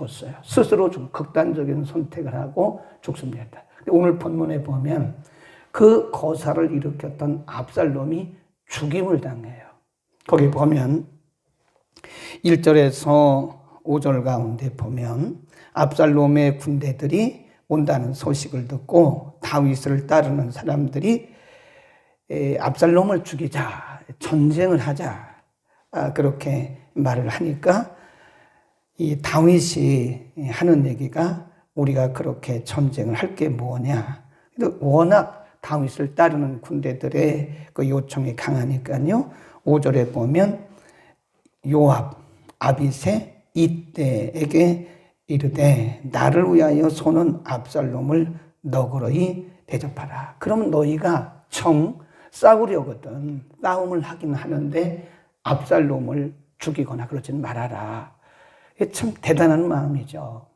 죽었어요. 스스로 극단적인 선택을 하고 죽습니다. 오늘 본문에 보면 그 거사를 일으켰던 압살롬이 죽임을 당해요. 거기 보면 1절에서 5절 가운데 보면 압살롬의 군대들이 온다는 소식을 듣고 다윗을 따르는 사람들이 압살롬을 죽이자, 전쟁을 하자, 그렇게 말을 하니까 이 다윗이 하는 얘기가 우리가 그렇게 전쟁을 할 게 뭐냐. 워낙 다윗을 따르는 군대들의 그 요청이 강하니까요. 5절에 보면 요압, 아비새, 이때에게 이르되 나를 위하여 손은 압살롬을 너그러이 대접하라. 그러면 너희가 싸우려거든. 싸움을 하긴 하는데 압살롬을 죽이거나 그러지는 말아라. 이게 참 대단한 마음이죠.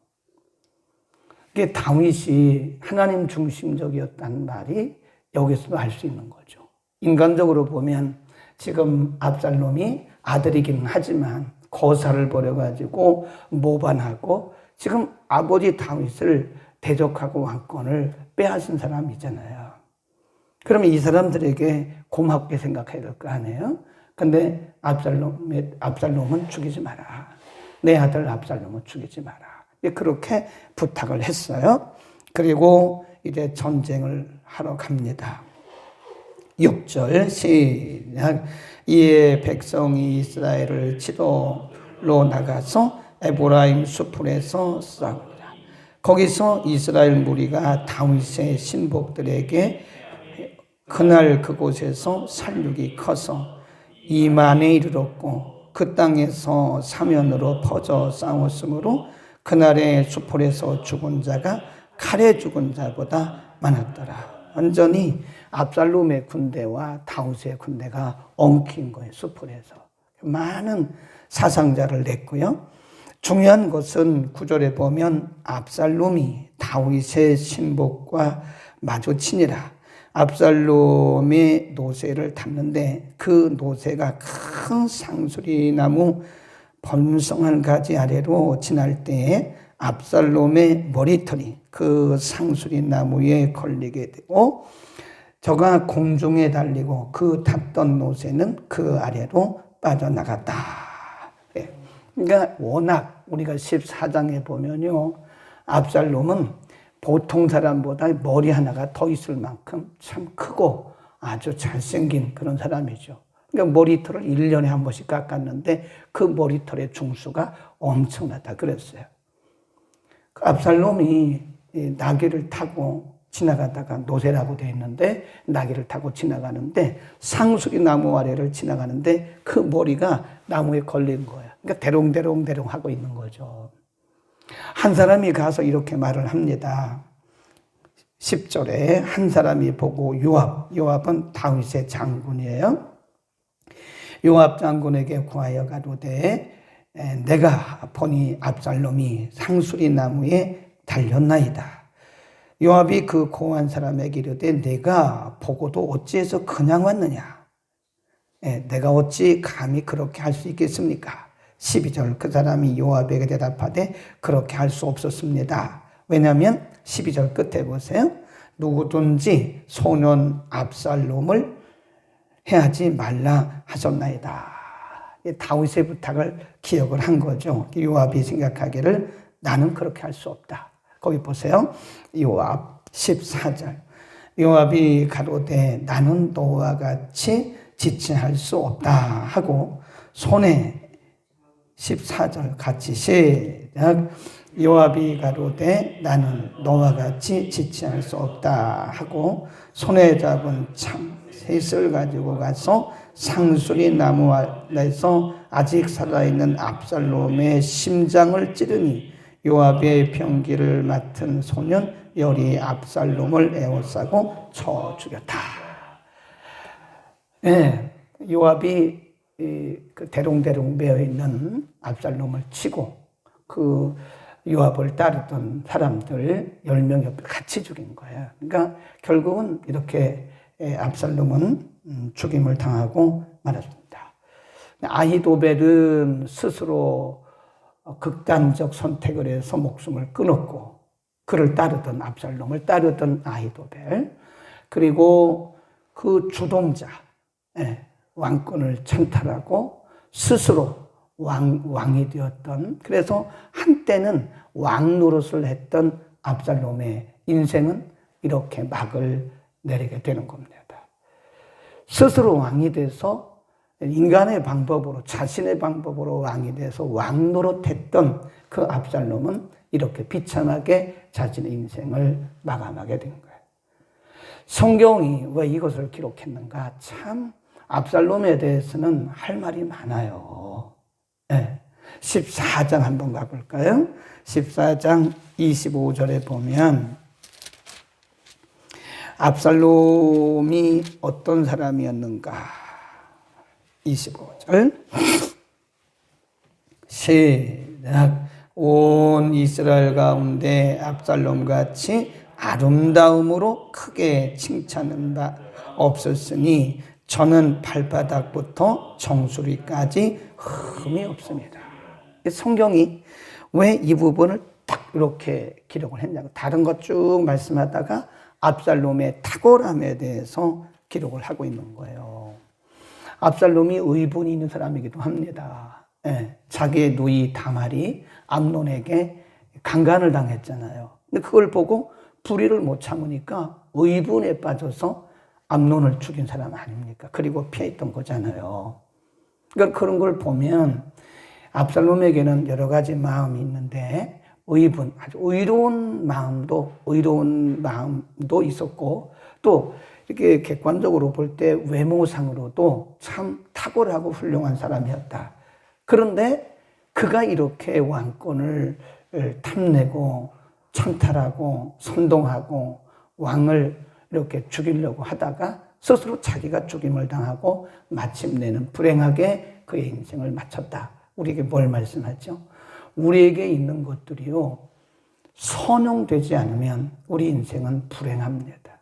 이게 다윗이 하나님 중심적이었다는 말이 여기서도 알 수 있는 거죠. 인간적으로 보면 지금 압살롬이 아들이긴 하지만 거사를 벌여가지고 모반하고 지금 아버지 다윗을 대적하고 왕권을 빼앗은 사람이잖아요. 그러면 이 사람들에게 고맙게 생각해야 될 거 아니에요? 근데 압살롬은 죽이지 마라. 내 아들 압살롬은 죽이지 마라. 그렇게 부탁을 했어요. 그리고 이제 전쟁을 하러 갑니다. 6절 시작. 이에 백성이 이스라엘을 치러로 나가서 에브라임 수풀에서 싸우니라. 거기서 이스라엘 무리가 다윗의 신복들에게 그날 그곳에서 살육이 커서 2만에 이르렀고 그 땅에서 사면으로 퍼져 싸웠으므로 그날의 수풀에서 죽은 자가 칼에 죽은 자보다 많았더라. 완전히 압살롬의 군대와 다윗의 군대가 엉킨 거예요. 수풀에서. 많은 사상자를 냈고요. 중요한 것은 9절에 보면 압살롬이 다윗의 신복과 마주치니라. 압살롬의 노새를 탔는데 그 노새가 큰 상수리 나무 번성한 가지 아래로 지날 때에 압살롬의 머리털이 그 상수리 나무에 걸리게 되고 저가 공중에 달리고 그 탔던 노새는 그 아래로 빠져나갔다. 그러니까 워낙 우리가 14장에 보면요, 압살롬은 보통 사람보다 머리 하나가 더 있을 만큼 참 크고 아주 잘생긴 그런 사람이죠. 그러니까 머리털을 1년에 한 번씩 깎았는데 그 머리털의 중수가 엄청나다 그랬어요. 압살롬이 나귀를 타고 지나가다가 노새라고 되어 있는데 나귀를 타고 지나가는데 상수리 나무 아래를 지나가는데 그 머리가 나무에 걸린 거예요. 그러니까 대롱대롱 하고 있는 거죠. 한 사람이 가서 이렇게 말을 합니다. 10절에 한 사람이 보고 요압은 다윗의 장군이에요. 요압 장군에게 구하여 가로되 내가 보니 압살롬이 상수리 나무에 달렸나이다. 요압이 그 고한 사람에게 이르되 내가 보고도 어찌해서 그냥 왔느냐. 내가 어찌 감히 그렇게 할 수 있겠습니까? 12절 그 사람이 요압에게 대답하되 그렇게 할 수 없었습니다. 왜냐하면 12절 끝에 보세요. 누구든지 소년 압살롬을 해하지 말라 하셨나이다. 다윗의 부탁을 기억을 한 거죠. 요압이 생각하기를 나는 그렇게 할 수 없다. 거기 보세요. 요압 14절 요압이 가로되 나는 너와 같이 지체할 수 없다 하고 손에 14절 같이 시작. 요압이 가로되 나는 너와 같이 지체할 수 없다 하고 손에 잡은 셋을 가지고 가서 상수리 나무 아래서 아직 살아있는 압살롬의 심장을 찌르니 요압의 병기를 맡은 소년 열이 압살롬을 에워싸고 쳐 죽였다. 네, 요압이 그 대롱대롱 매어있는 압살롬을 치고 그 요압을 따르던 사람들 10명이 같이 죽인 거예요. 그러니까 결국은 이렇게 압살롬은 죽임을 당하고 말았습니다. 아히도벨은 스스로 극단적 선택을 해서 목숨을 끊었고, 그를 따르던 압살롬을 따르던 아히도벨, 그리고 그 주동자, 왕권을 찬탈하고 스스로 왕이 되었던, 그래서 한때는 왕 노릇을 했던 압살롬의 인생은 이렇게 막을 내리게 되는 겁니다. 스스로 왕이 돼서 인간의 방법으로, 자신의 방법으로 왕이 돼서 왕 노릇했던 그 압살롬은 이렇게 비참하게 자신의 인생을 마감하게 된 거예요. 성경이 왜 이것을 기록했는가? 참 압살롬에 대해서는 할 말이 많아요. 14장 한번 가볼까요? 14장 25절에 보면 압살롬이 어떤 사람이었는가? 25절 시작. 온 이스라엘 가운데 압살롬같이 아름다움으로 크게 칭찬한 바 없었으니 저는 발바닥부터 정수리까지 흠이 없습니다. 성경이 왜 이 부분을 딱 이렇게 기록을 했냐고, 다른 것 쭉 말씀하다가 압살롬의 탁월함에 대해서 기록을 하고 있는 거예요. 압살롬이 의분이 있는 사람이기도 합니다. 자기의 누이 다말이 암논에게 강간을 당했잖아요. 근데 그걸 보고 불의를 못 참으니까 의분에 빠져서 암논을 죽인 사람 아닙니까? 그리고 피했던 거잖아요. 그러니까 그런 걸 보면 압살롬에게는 여러 가지 마음이 있는데 의분, 아주 의로운 마음도 있었고, 또 이렇게 객관적으로 볼 때 외모상으로도 참 탁월하고 훌륭한 사람이었다. 그런데 그가 이렇게 왕권을 탐내고 찬탈하고 선동하고 왕을 이렇게 죽이려고 하다가 스스로 자기가 죽임을 당하고 마침내는 불행하게 그의 인생을 마쳤다. 우리에게 뭘 말씀하죠? 우리에게 있는 것들이요, 선용되지 않으면 우리 인생은 불행합니다.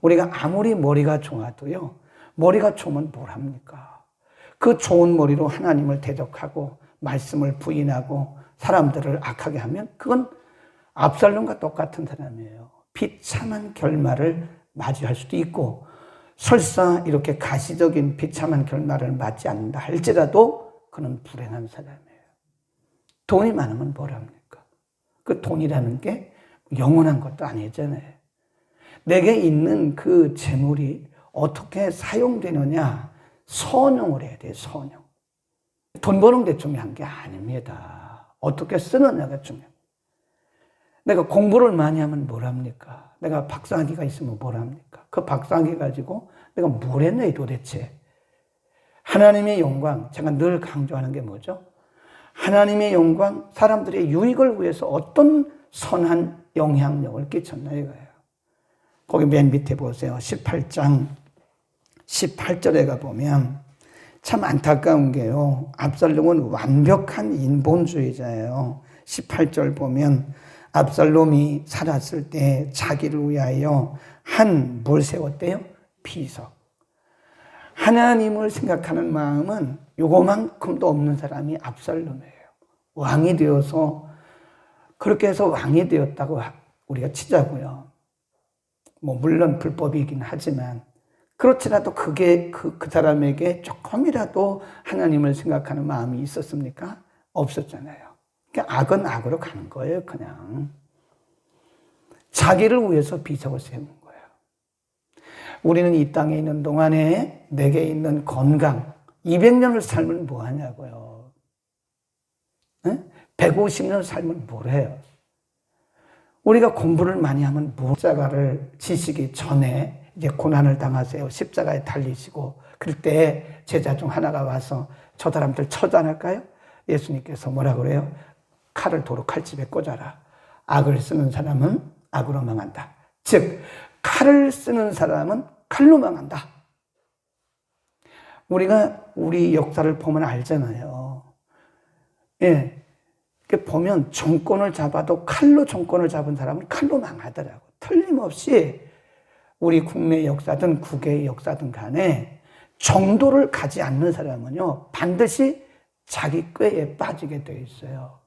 우리가 아무리 머리가 좋아도요, 머리가 좋으면 뭘 합니까? 그 좋은 머리로 하나님을 대적하고 말씀을 부인하고 사람들을 악하게 하면 그건 압살롬과 똑같은 사람이에요. 비참한 결말을 맞이할 수도 있고, 설사 이렇게 가시적인 비참한 결말을 맞지 않는다 할지라도 그는 불행한 사람이에요. 돈이 많으면 뭘 합니까? 그 돈이라는 게 영원한 것도 아니잖아요. 내게 있는 그 재물이 어떻게 사용되느냐, 선용을 해야 돼요. 선용. 돈 버는 게 중요한 게 아닙니다. 어떻게 쓰느냐가 중요해요. 내가 공부를 많이 하면 뭘 합니까? 내가 박사학위가 있으면 뭘 합니까? 그 박사학위 가지고 내가 뭘 했네 도대체. 하나님의 영광, 제가 늘 강조하는 게 뭐죠? 하나님의 영광, 사람들의 유익을 위해서 어떤 선한 영향력을 끼쳤나 이거예요. 거기 맨 밑에 보세요. 18장 18절에 가보면 참 안타까운 게요, 압살롬은 완벽한 인본주의자예요. 18절 보면 압살롬이 살았을 때 자기를 위하여 뭘 세웠대요? 비석. 하나님을 생각하는 마음은 요거만큼도 없는 사람이 압살롬이에요. 왕이 되어서, 그렇게 해서 왕이 되었다고 우리가 치자고요. 물론 불법이긴 하지만, 그렇지라도 그게 그 사람에게 조금이라도 하나님을 생각하는 마음이 있었습니까? 없었잖아요. 그러니까 악은 악으로 가는 거예요, 그냥. 자기를 위해서 비석을 세운 거예요. 우리는 이 땅에 있는 동안에 내게 있는 건강, 200년을 살면 뭐 하냐고요. 150년 살면 뭘 해요? 우리가 공부를 많이 하면 십자가를 지시기 전에 이제 고난을 당하세요. 십자가에 달리시고, 그럴 때 제자 중 하나가 와서 저 사람들 처단할까요? 예수님께서 뭐라 그래요? 칼을 도로 칼집에 꽂아라. 악을 쓰는 사람은 악으로 망한다. 즉, 칼을 쓰는 사람은 칼로 망한다. 우리가 우리 역사를 보면 알잖아요. 보면 정권을 잡아도 칼로 정권을 잡은 사람은 칼로 망하더라고. 틀림없이 우리 국내 역사든 국외의 역사든 간에 정도를 가지 않는 사람은요, 반드시 자기 꾀에 빠지게 돼 있어요.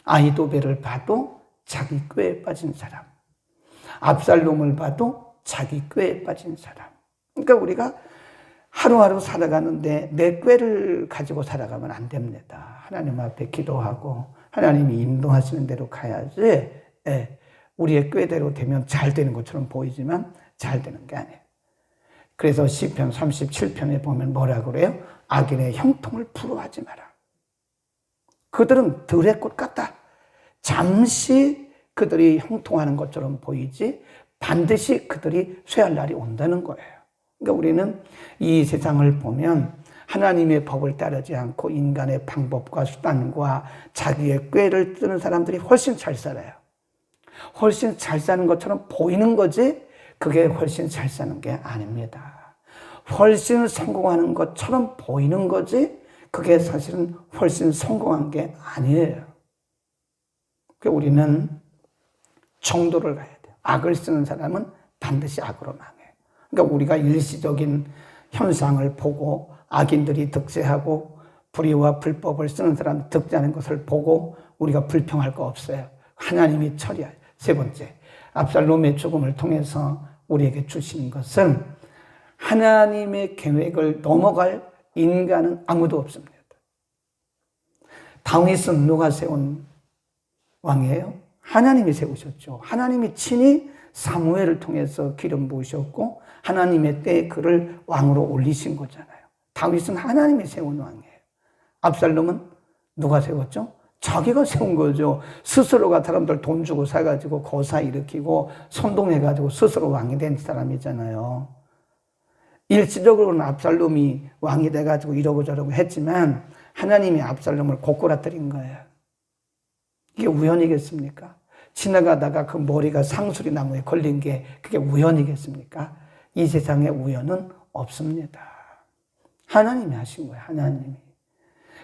아히도벨을 봐도 자기 꾀에 빠진 사람, 압살롬을 봐도 자기 꾀에 빠진 사람. 그러니까 우리가 하루하루 살아가는데 내 꾀를 가지고 살아가면 안 됩니다. 하나님 앞에 기도하고 하나님이 인도하시는 대로 가야지. 우리의 꾀대로 되면 잘 되는 것처럼 보이지만 잘 되는 게 아니에요. 그래서 시편 37편에 보면 뭐라 그래요? 악인의 형통을 부러워하지 마라. 그들은 들의 꽃 같다. 잠시 그들이 형통하는 것처럼 보이지 반드시 그들이 쇠할 날이 온다는 거예요. 그러니까 우리는 이 세상을 보면 하나님의 법을 따르지 않고 인간의 방법과 수단과 자기의 꾀를 쓰는 사람들이 훨씬 잘 살아요. 훨씬 잘 사는 것처럼 보이는 거지 그게 훨씬 잘 사는 게 아닙니다. 훨씬 성공하는 것처럼 보이는 거지 그게 사실은 훨씬 성공한 게 아니에요. 그러니까 우리는 정도를 가야 돼요. 악을 쓰는 사람은 반드시 악으로 망해요. 그러니까 우리가 일시적인 현상을 보고 악인들이 득세하고 불의와 불법을 쓰는 사람이 득세하는 것을 보고 우리가 불평할 거 없어요. 하나님이 처리해요. 세 번째, 압살롬의 죽음을 통해서 우리에게 주시는 것은 하나님의 계획을 넘어갈 인간은 아무도 없습니다. 다윗은 누가 세운 왕이에요? 하나님이 세우셨죠. 하나님이 친히 사무엘을 통해서 기름 부으셨고 하나님의 때에 그를 왕으로 올리신 거잖아요. 다윗은 하나님이 세운 왕이에요. 압살롬은 누가 세웠죠? 자기가 세운 거죠. 스스로가 사람들 돈 주고 사가지고 거사 일으키고 선동해가지고 스스로 왕이 된 사람이잖아요. 일시적으로는 압살롬이 왕이 돼가지고 이러고 저러고 했지만 하나님이 압살롬을 고꾸라뜨린 거예요. 이게 우연이겠습니까? 지나가다가 그 머리가 상수리 나무에 걸린 게 그게 우연이겠습니까? 이 세상에 우연은 없습니다. 하나님이 하신 거예요. 하나님이.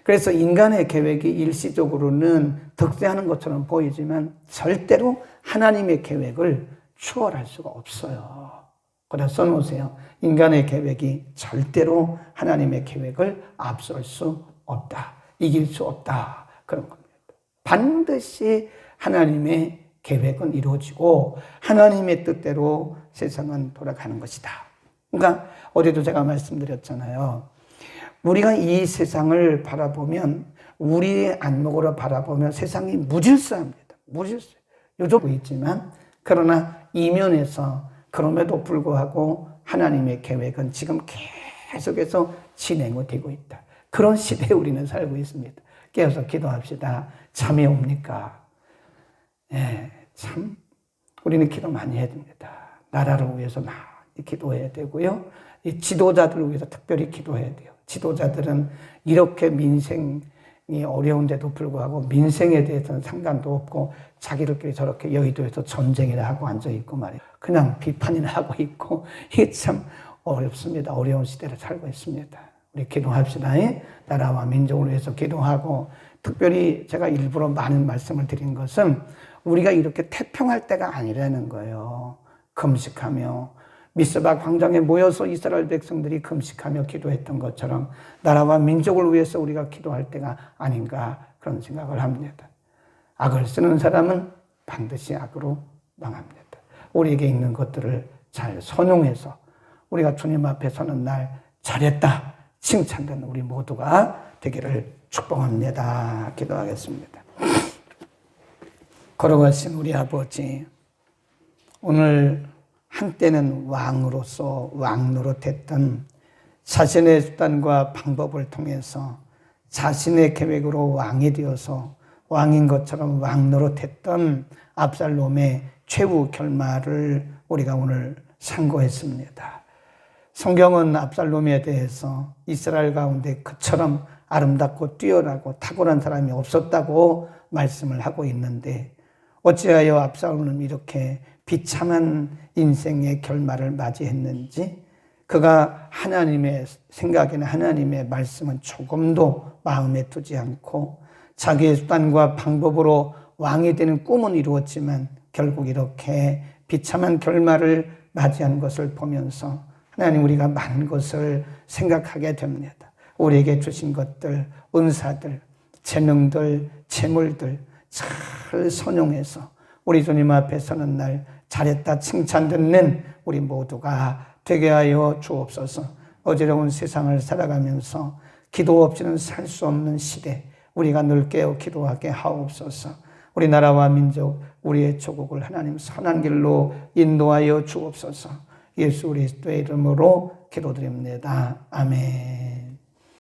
그래서 인간의 계획이 일시적으로는 득세하는 것처럼 보이지만 절대로 하나님의 계획을 추월할 수가 없어요. 그래서 써놓으세요. 인간의 계획이 절대로 하나님의 계획을 앞설 수 없다. 이길 수 없다. 그런 겁니다. 반드시 하나님의 계획은 이루어지고 하나님의 뜻대로 세상은 돌아가는 것이다. 그러니까 어제도 제가 말씀드렸잖아요. 우리가 이 세상을 바라보면 우리의 안목으로 바라보면 세상이 무질서합니다. 무질서. 요즘 있지만 그러나 이면에서 그럼에도 불구하고 하나님의 계획은 지금 계속해서 진행이 되고 있다. 그런 시대에 우리는 살고 있습니다. 깨어서 기도합시다. 잠이 옵니까? 참 우리는 기도 많이 해야 됩니다. 나라를 위해서 많이 기도해야 되고요. 이 지도자들을 위해서 특별히 기도해야 돼요. 지도자들은 이렇게 민생이 어려운데도 불구하고 민생에 대해서는 상관도 없고 자기들끼리 저렇게 여의도에서 전쟁이나 하고 앉아있고 말이에요. 그냥 비판이나 하고 있고 이게 참 어렵습니다. 어려운 시대를 살고 있습니다. 우리 기도합시다. 나라와 민족을 위해서 기도하고 특별히 제가 일부러 많은 말씀을 드린 것은 우리가 이렇게 태평할 때가 아니라는 거예요. 금식하며 미스바 광장에 모여서 이스라엘 백성들이 금식하며 기도했던 것처럼 나라와 민족을 위해서 우리가 기도할 때가 아닌가 그런 생각을 합니다. 악을 쓰는 사람은 반드시 악으로 망합니다. 우리에게 있는 것들을 잘 선용해서 우리가 주님 앞에 서는 날 잘했다 칭찬되는 우리 모두가 되기를 축복합니다. 기도하겠습니다. 걸어가신 우리 아버지, 오늘 한때는 왕으로서 왕노릇했던 자신의 수단과 방법을 통해서 자신의 계획으로 왕이 되어서 왕인 것처럼 왕노릇했던 압살롬의 최후 결말을 우리가 오늘 상고했습니다. 성경은 압살롬에 대해서 이스라엘 가운데 그처럼 아름답고 뛰어나고 탁월한 사람이 없었다고 말씀을 하고 있는데 어찌하여 압살롬은 이렇게 비참한 인생의 결말을 맞이했는지 그가 하나님의 생각이나 하나님의 말씀은 조금도 마음에 두지 않고 자기의 수단과 방법으로 왕이 되는 꿈은 이루었지만 결국 이렇게 비참한 결말을 맞이한 것을 보면서 하나님 우리가 많은 것을 생각하게 됩니다. 우리에게 주신 것들, 은사들, 재능들, 재물들, 잘 선용해서 우리 주님 앞에 서는 날 잘했다 칭찬 듣는 우리 모두가 되게 하여 주옵소서. 어지러운 세상을 살아가면서 기도 없이는 살 수 없는 시대, 우리가 늘 깨어 기도하게 하옵소서. 우리나라와 민족, 우리의 조국을 하나님 선한 길로 인도하여 주옵소서. 예수 그리스도의 이름으로 기도드립니다. 아멘.